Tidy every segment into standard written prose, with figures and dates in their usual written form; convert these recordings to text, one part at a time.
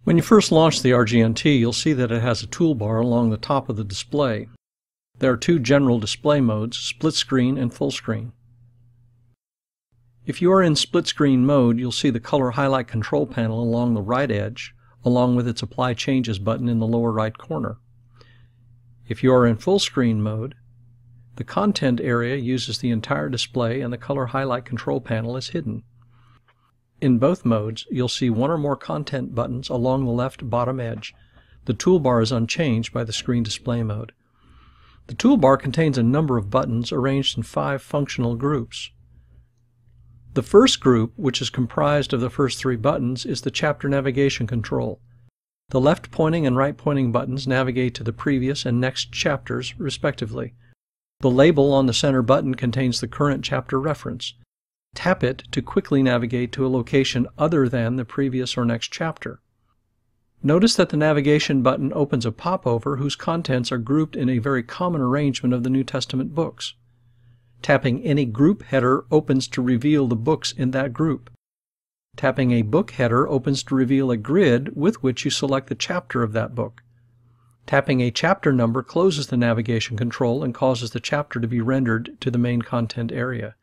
When you first launch the RGNT, you'll see that it has a toolbar along the top of the display. There are two general display modes, split screen and full screen. If you are in split screen mode, you'll see the color highlight control panel along the right edge, along with its Apply Changes button in the lower right corner. If you are in full screen mode, the content area uses the entire display and the color highlight control panel is hidden. In both modes, you'll see one or more content buttons along the left bottom edge. The toolbar is unchanged by the screen display mode. The toolbar contains a number of buttons arranged in 5 functional groups. The first group, which is comprised of the first 3 buttons, is the chapter navigation control. The left-pointing and right-pointing buttons navigate to the previous and next chapters, respectively. The label on the center button contains the current chapter reference. Tap it to quickly navigate to a location other than the previous or next chapter. Notice that the navigation button opens a popover whose contents are grouped in a very common arrangement of the New Testament books. Tapping any group header opens to reveal the books in that group. Tapping a book header opens to reveal a grid with which you select the chapter of that book. Tapping a chapter number closes the navigation control and causes the chapter to be rendered to the main content area.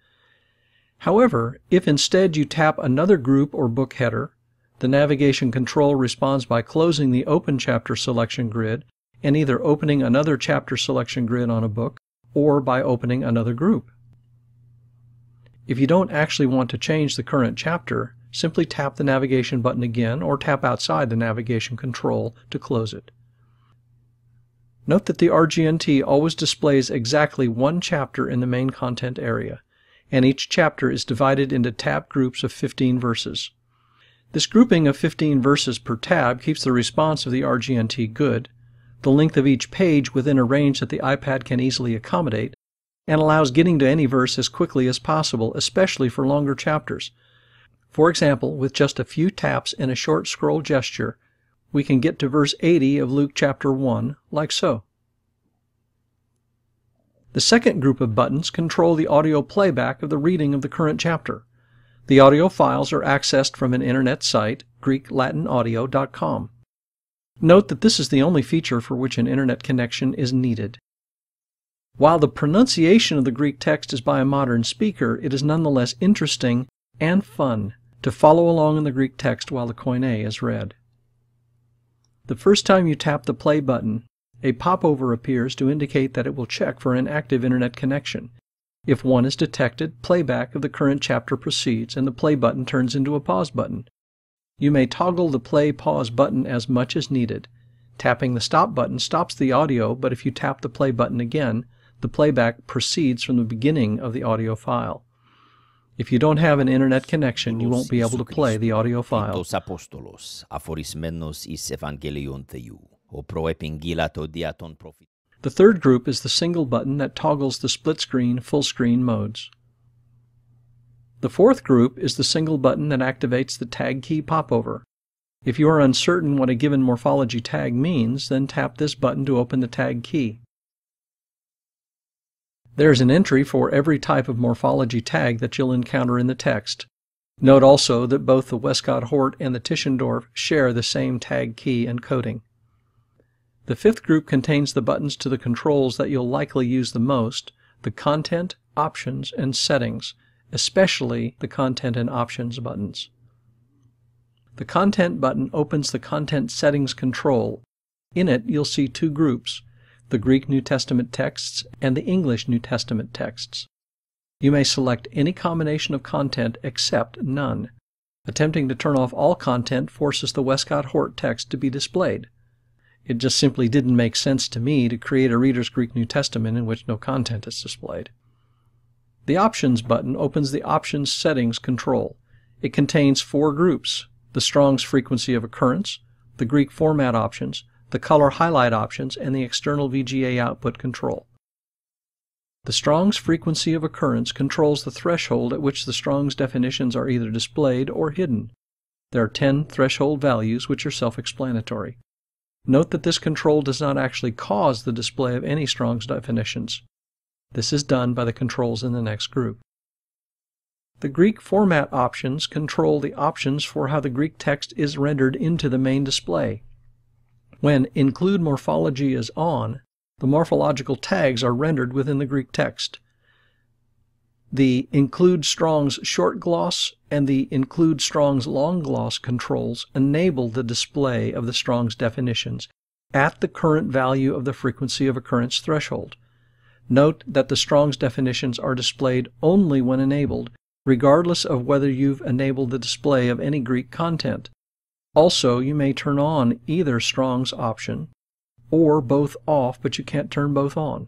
However, if instead you tap another group or book header, the navigation control responds by closing the Open Chapter Selection grid and either opening another chapter selection grid on a book or by opening another group. If you don't actually want to change the current chapter, simply tap the navigation button again or tap outside the navigation control to close it. Note that the RGNT always displays exactly one chapter in the main content area, and each chapter is divided into tab groups of 15 verses. This grouping of 15 verses per tab keeps the response of the RGNT good, the length of each page within a range that the iPad can easily accommodate, and allows getting to any verse as quickly as possible, especially for longer chapters. For example, with just a few taps and a short scroll gesture, we can get to verse 80 of Luke chapter 1, like so. The second group of buttons control the audio playback of the reading of the current chapter. The audio files are accessed from an internet site, GreekLatinAudio.com. Note that this is the only feature for which an internet connection is needed. While the pronunciation of the Greek text is by a modern speaker, it is nonetheless interesting and fun to follow along in the Greek text while the Koine is read. The first time you tap the play button, a popover appears to indicate that it will check for an active internet connection. If one is detected, playback of the current chapter proceeds and the play button turns into a pause button. You may toggle the play-pause button as much as needed. Tapping the stop button stops the audio, but if you tap the play button again, the playback proceeds from the beginning of the audio file. If you don't have an internet connection, you won't be able to play the audio file. The third group is the single button that toggles the split screen, full screen modes. The fourth group is the single button that activates the tag key popover. If you are uncertain what a given morphology tag means, then tap this button to open the tag key. There is an entry for every type of morphology tag that you'll encounter in the text. Note also that both the Westcott-Hort and the Tischendorf share the same tag key and coding. The fifth group contains the buttons to the controls that you'll likely use the most, the Content, Options, and Settings, especially the Content and Options buttons. The Content button opens the Content Settings control. In it, you'll see 2 groups, the Greek New Testament texts and the English New Testament texts. You may select any combination of content except None. Attempting to turn off all content forces the Westcott-Hort text to be displayed. It just simply didn't make sense to me to create a Reader's Greek New Testament in which no content is displayed. The Options button opens the Options Settings control. It contains 4 groups, the Strong's frequency of occurrence, the Greek format options, the color highlight options, and the external VGA output control. The Strong's frequency of occurrence controls the threshold at which the Strong's definitions are either displayed or hidden. There are 10 threshold values which are self-explanatory. Note that this control does not actually cause the display of any Strong's definitions. This is done by the controls in the next group. The Greek format options control the options for how the Greek text is rendered into the main display. When Include Morphology is on, the morphological tags are rendered within the Greek text. The Include Strong's Short Gloss and the Include Strong's Long Gloss controls enable the display of the Strong's definitions at the current value of the frequency of occurrence threshold. Note that the Strong's definitions are displayed only when enabled, regardless of whether you've enabled the display of any Greek content. Also, you may turn on either Strong's option or both off, but you can't turn both on.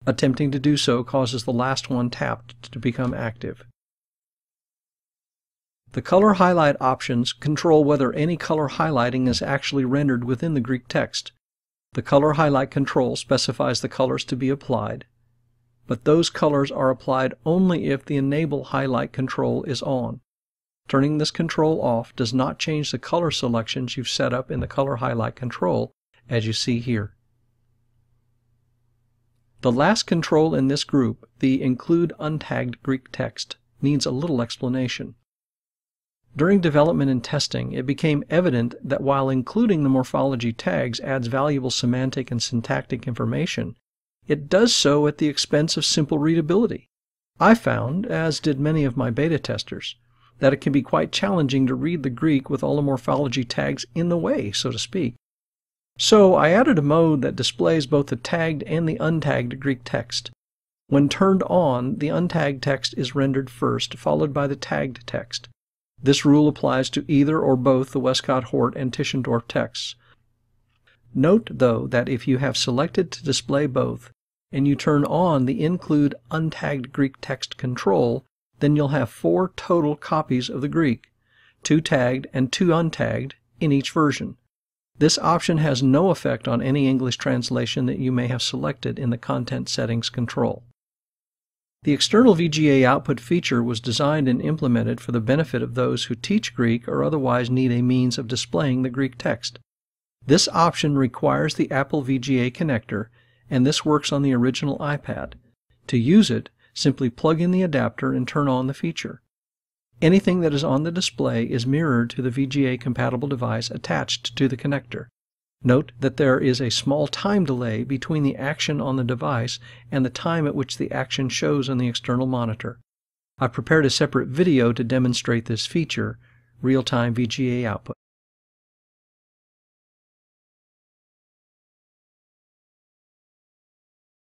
Attempting to do so causes the last one tapped to become active. The color highlight options control whether any color highlighting is actually rendered within the Greek text. The color highlight control specifies the colors to be applied, but those colors are applied only if the Enable Highlight control is on. Turning this control off does not change the color selections you've set up in the color highlight control, as you see here. The last control in this group, the Include Untagged Greek Text, needs a little explanation. During development and testing, it became evident that while including the morphology tags adds valuable semantic and syntactic information, it does so at the expense of simple readability. I found, as did many of my beta testers, that it can be quite challenging to read the Greek with all the morphology tags in the way, so to speak. So I added a mode that displays both the tagged and the untagged Greek text. When turned on, the untagged text is rendered first, followed by the tagged text. This rule applies to either or both the Westcott-Hort and Tischendorf texts. Note, though, that if you have selected to display both, and you turn on the Include Untagged Greek Text control, then you'll have 4 total copies of the Greek, 2 tagged and 2 untagged, in each version. This option has no effect on any English translation that you may have selected in the Content Settings control. The external VGA output feature was designed and implemented for the benefit of those who teach Greek or otherwise need a means of displaying the Greek text. This option requires the Apple VGA connector, and this works on the original iPad. To use it, simply plug in the adapter and turn on the feature. Anything that is on the display is mirrored to the VGA-compatible device attached to the connector. Note that there is a small time delay between the action on the device and the time at which the action shows on the external monitor. I've prepared a separate video to demonstrate this feature, real-time VGA output.